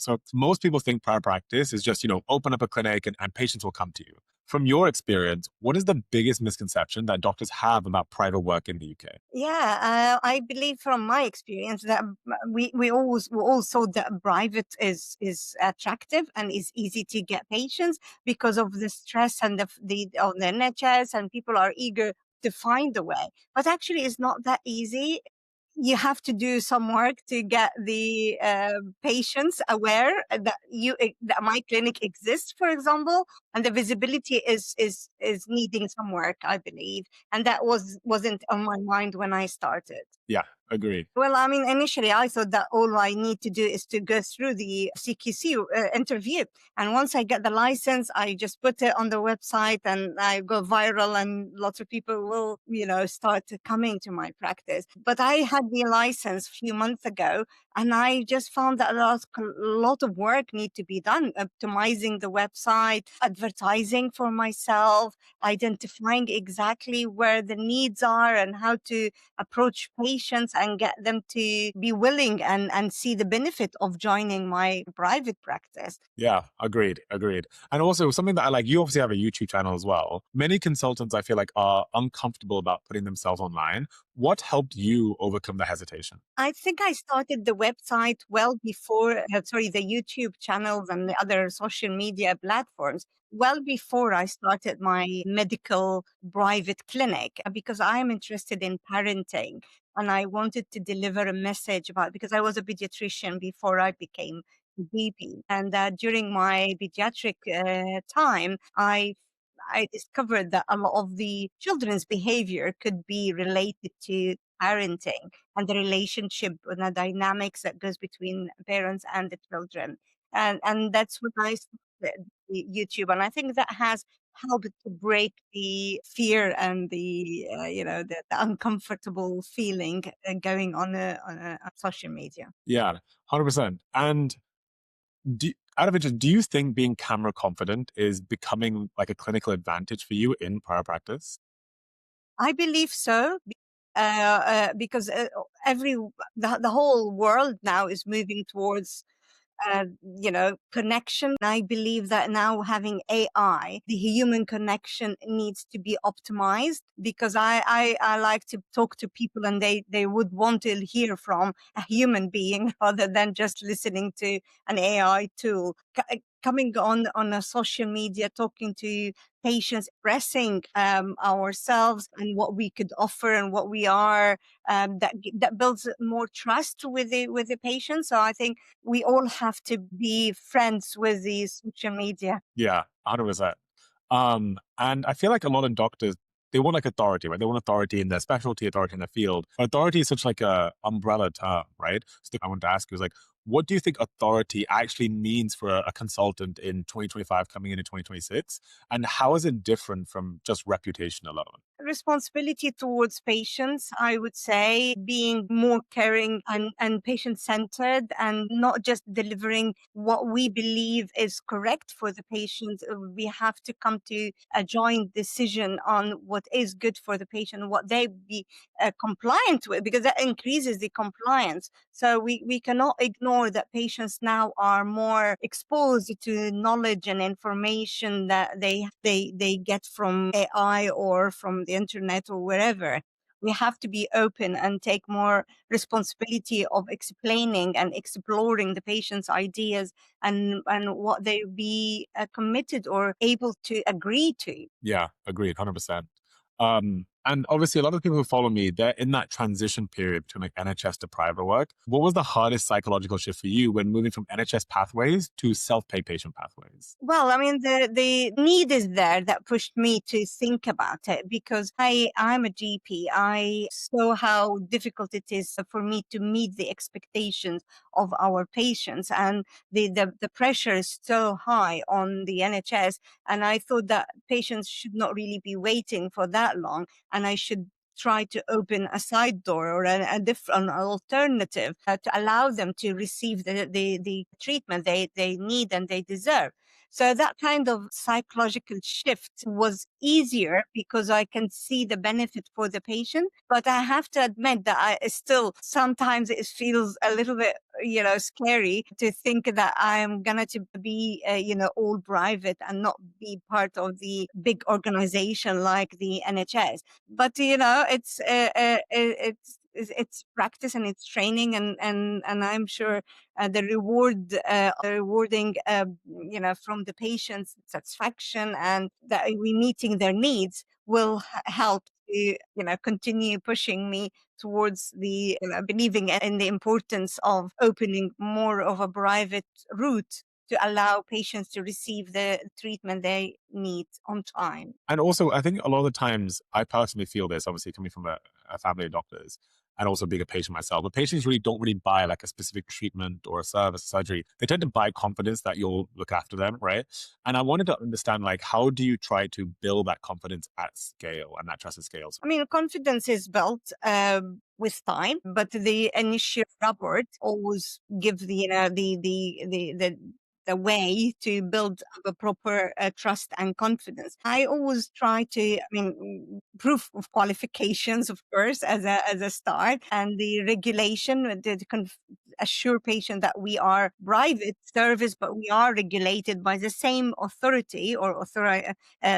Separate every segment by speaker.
Speaker 1: So most people think private practice is just, open up a clinic and patients will come to you. From your experience, what is the biggest misconception that doctors have about private work in the UK?
Speaker 2: Yeah, I believe from my experience that we all thought that private is attractive and is easy to get patients because of the stress and the on the NHS, and people are eager to find a way. But actually, it's not that easy. You have to do some work to get the patients aware that that my clinic exists, for example, and the visibility is needing some work, I believe, and that wasn't on my mind when I started.
Speaker 1: Yeah, agreed.
Speaker 2: Well, I mean, initially I thought that all I need to do is to go through the CQC interview. And once I get the license, I just put it on the website and I go viral, and lots of people will, start coming to my practice. But I had the license a few months ago, and I just found that a lot of work need to be done, optimizing the website, advertising for myself, identifying exactly where the needs are and how to approach patients and get them to be willing and see the benefit of joining my private practice.
Speaker 1: Yeah, agreed, agreed. And also something that I like, you obviously have a YouTube channel as well. Many consultants I feel like are uncomfortable about putting themselves online. What helped you overcome the hesitation?
Speaker 2: I think I started the website well before, the YouTube channels and the other social media platforms, well before I started my medical private clinic, because I'm interested in parenting and I wanted to deliver a message about, because I was a pediatrician before I became a GP. And during my pediatric time, I discovered that a lot of the children's behavior could be related to parenting and the relationship and the dynamics that goes between parents and the children. And that's when I started the YouTube. And I think that has helped to break the fear and the uncomfortable feeling going on social media.
Speaker 1: Yeah, 100%. And out of interest, do you think being camera confident is becoming like a clinical advantage for you in private practice?
Speaker 2: I believe so. Because the whole world now is moving towards connection. I believe that now having AI, the human connection needs to be optimized, because I like to talk to people and they would want to hear from a human being rather than just listening to an AI tool. Coming on a social media, talking to patients, expressing ourselves and what we could offer and what we are, that builds more trust with the patient. So I think we all have to be friends with the social media.
Speaker 1: Yeah, 100%. And I feel like a lot of doctors, they want like authority, right? They want authority in their specialty, authority in their field. Authority is such like a umbrella term, right? So I want to ask you is like, what do you think authority actually means for a consultant in 2025 coming into 2026? And how is it different from just reputation alone?
Speaker 2: Responsibility towards patients, I would say, being more caring and patient centered, and not just delivering what we believe is correct for the patient. We have to come to a joint decision on what is good for the patient, what they be compliant with, because that increases the compliance. So we cannot ignore that patients now are more exposed to knowledge and information that they get from AI or from the internet or wherever. We have to be open and take more responsibility of explaining and exploring the patient's ideas and what they be committed or able to agree to.
Speaker 1: Yeah, agreed, 100%. And obviously, a lot of people who follow me, they're in that transition period between like NHS to private work. What was the hardest psychological shift for you when moving from NHS pathways to self-pay patient pathways?
Speaker 2: Well, I mean, the need is there that pushed me to think about it, because I'm a GP. I saw how difficult it is for me to meet the expectations of our patients, and the pressure is so high on the NHS. And I thought that patients should not really be waiting for that long, and I should try to open a side door or a different alternative to allow them to receive the treatment they need and they deserve. So that kind of psychological shift was easier because I can see the benefit for the patient. But I have to admit that I still sometimes it feels a little bit, scary to think that I'm gonna to be, all private and not be part of the big organization like the NHS. But it's practice and it's training, and I'm sure the rewarding, from the patient's satisfaction and that we meeting their needs will help to, continue pushing me towards the believing in the importance of opening more of a private route to allow patients to receive the treatment they need on time.
Speaker 1: And also, I think a lot of the times, I personally feel this, obviously coming from a family of doctors and also being a patient myself, but patients really don't really buy like a specific treatment or a service, surgery. They tend to buy confidence that you'll look after them, right? And I wanted to understand, like, how do you try to build that confidence at scale and that trust at scale?
Speaker 2: I mean, confidence is built with time, but the initial rapport always give the way to build up a proper trust and confidence. I always try to, I mean, proof of qualifications, of course, as a start, and the regulation assure patient that we are private service, but we are regulated by the same authority or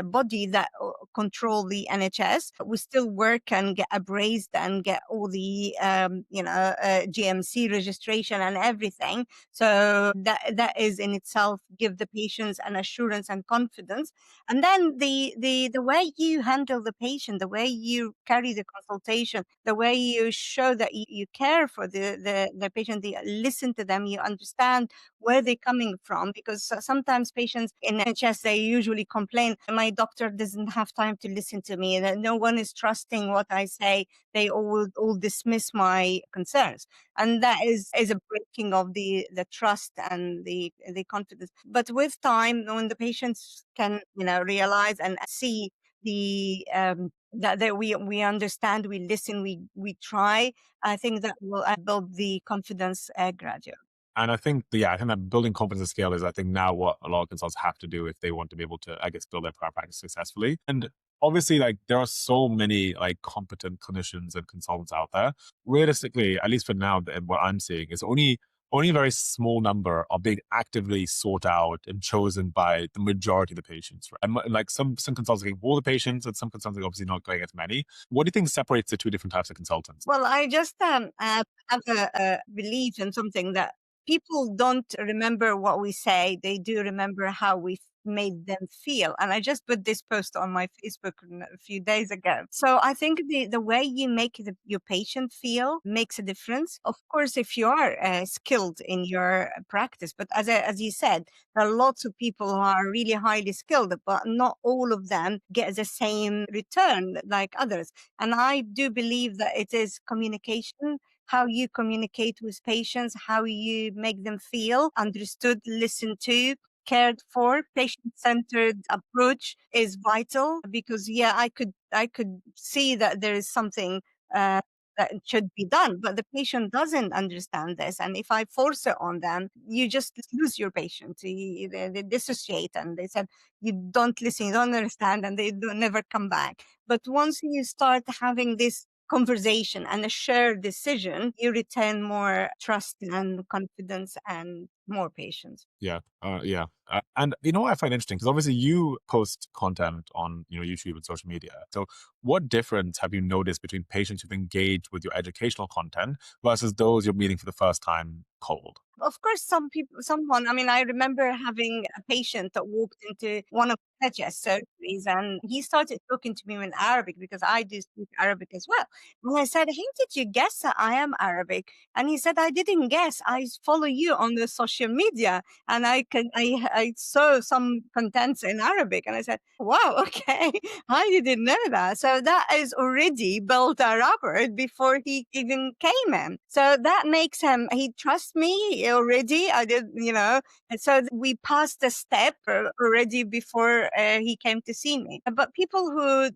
Speaker 2: body that control the NHS. We still work and get appraised and get all the GMC registration and everything. So that is in itself give the patients an assurance and confidence. And then the way you handle the patient, the way you carry the consultation, the way you show that you care for the patient, you listen to them, you understand where they're coming from, because sometimes patients in NHS, they usually complain, my doctor doesn't have time to listen to me, that no one is trusting what I say, they all dismiss my concerns. And that is a breaking of the trust and the confidence. But with time, when the patients can realize and see the that we understand, we listen, we try, I think that will build the confidence gradually.
Speaker 1: And I think, yeah, I think that building confidence at scale is, I think, now what a lot of consultants have to do if they want to be able to, I guess, build their private practice successfully. And obviously, like, there are so many like competent clinicians and consultants out there. Realistically, at least for now, what I'm seeing is only a very small number are being actively sought out and chosen by the majority of the patients. Right? And like some consultants are getting all the patients, and some consultants are obviously not going as many. What do you think separates the two different types of consultants?
Speaker 2: Well, I just have a belief in something that people don't remember what we say, they do remember how we made them feel. And I just put this post on my Facebook a few days ago. So I think the way you make your patient feel makes a difference. Of course, if you are skilled in your practice, but as you said, there are lots of people who are really highly skilled, but not all of them get the same return like others. And I do believe that it is communication, how you communicate with patients, how you make them feel understood, listened to, cared for. Patient-centered approach is vital because, yeah, I could see that there is something that should be done, but the patient doesn't understand this. And if I force it on them, you just lose your patient. They dissociate and they said, you don't listen, you don't understand, and they don't never come back. But once you start having this conversation and a shared decision, you retain more trust and confidence and more patience.
Speaker 1: Yeah, yeah. And you know what I find interesting, because obviously you post content on YouTube and social media. So what difference have you noticed between patients who've engaged with your educational content versus those you're meeting for the first time cold?
Speaker 2: Of course, I mean, I remember having a patient that walked into one of the chest surgeries and he started talking to me in Arabic because I do speak Arabic as well. And I said, how did you guess that I am Arabic? And he said, I didn't guess. I follow you on the social media and I saw some contents in Arabic. And I said, wow, okay. I didn't know that. So that is already built a rapport before he even came in. So that makes he trusts me already. I did, and so we passed the step already before he came to see me. But people who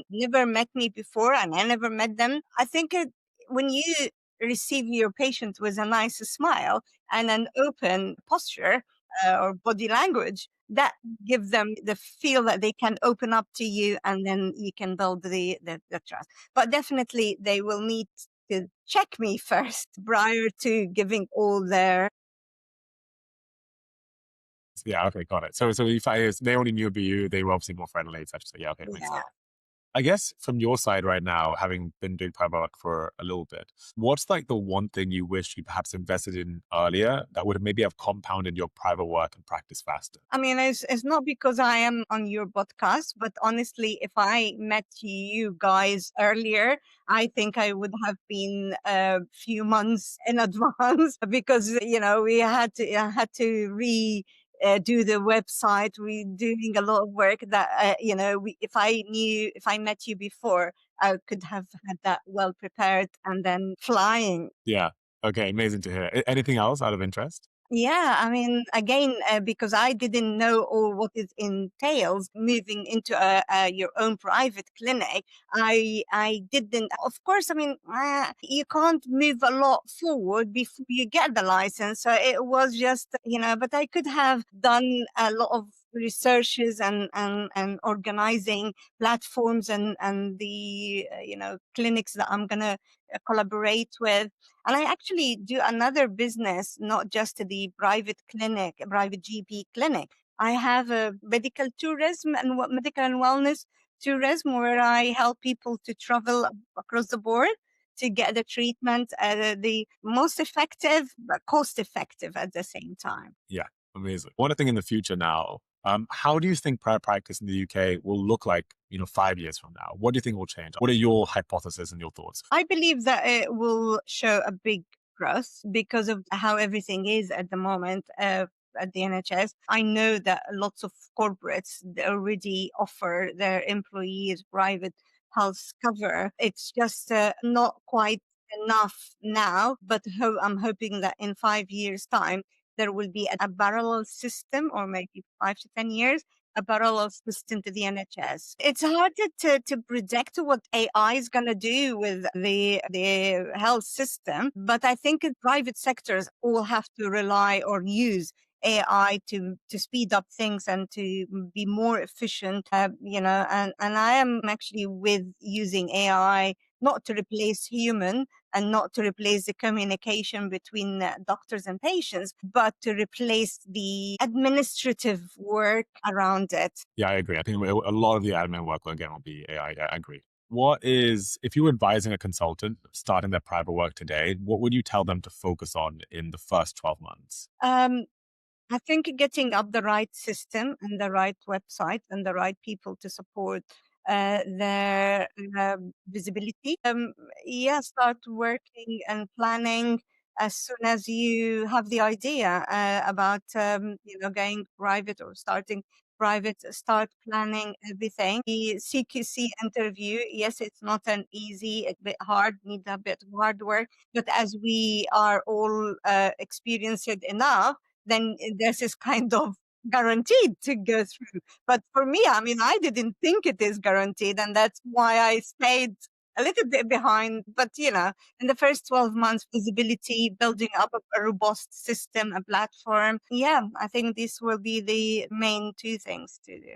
Speaker 2: never met me before and I never met them, I think when you receive your patient with a nice smile and an open posture, or body language that give them the feel that they can open up to you, and then you can build the trust. But definitely they will need to check me first prior to giving all their.
Speaker 1: Yeah, okay, got it. So if I they only knew about you, they were obviously more friendly, etc. So yeah, okay, makes sense.
Speaker 2: Yeah.
Speaker 1: I guess from your side right now, having been doing private work for a little bit, what's like the one thing you wish you perhaps invested in earlier that would maybe have compounded your private work and practice faster?
Speaker 2: I mean, it's not because I am on your podcast, but honestly, if I met you guys earlier, I think I would have been a few months in advance because we had to do the website. We doing a lot of work that if I met you before, I could have had that well prepared and then flying.
Speaker 1: Yeah. Okay, amazing to hear. Anything else out of interest?
Speaker 2: Yeah, I mean, again, because I didn't know all what it entails moving into your own private clinic, I didn't. Of course, I mean, you can't move a lot forward before you get the license. So it was just, but I could have done a lot of researches and organizing platforms and the clinics that I'm gonna collaborate with. And I actually do another business, not just the private clinic, a private GP clinic. I have a medical tourism and medical and wellness tourism where I help people to travel across the board to get the treatment, the most effective, but cost effective at the same time.
Speaker 1: Yeah, amazing. One thing in the future now, how do you think private practice in the UK will look like, 5 years from now? What do you think will change? What are your hypotheses and your thoughts?
Speaker 2: I believe that it will show a big growth because of how everything is at the moment at the NHS. I know that lots of corporates they already offer their employees private health cover. It's just not quite enough now, but I'm hoping that in 5 years' time, there will be a parallel system, or maybe 5 to 10 years, a parallel system to the NHS. It's harder to predict what AI is going to do with the health system, but I think in private sectors all have to rely or use AI to speed up things and to be more efficient, and I am actually with using AI not to replace human and not to replace the communication between doctors and patients, but to replace the administrative work around it.
Speaker 1: Yeah, I agree. I think a lot of the admin work again will be AI. I agree. If you were advising a consultant starting their private work today, what would you tell them to focus on in the first 12 months?
Speaker 2: Um, I think getting up the right system and the right website and the right people to support their visibility. Yeah, start working and planning as soon as you have the idea about going private or starting private. Start planning everything. The CQC interview, yes, it's not an easy, a bit hard, need a bit of hard work. But as we are all experienced enough, then this is kind of guaranteed to go through. But for me, I mean, I didn't think it is guaranteed, and that's why I stayed a little bit behind. But in the first 12 months, visibility, building up a robust system, a platform. Yeah, I think this will be the main two things to do.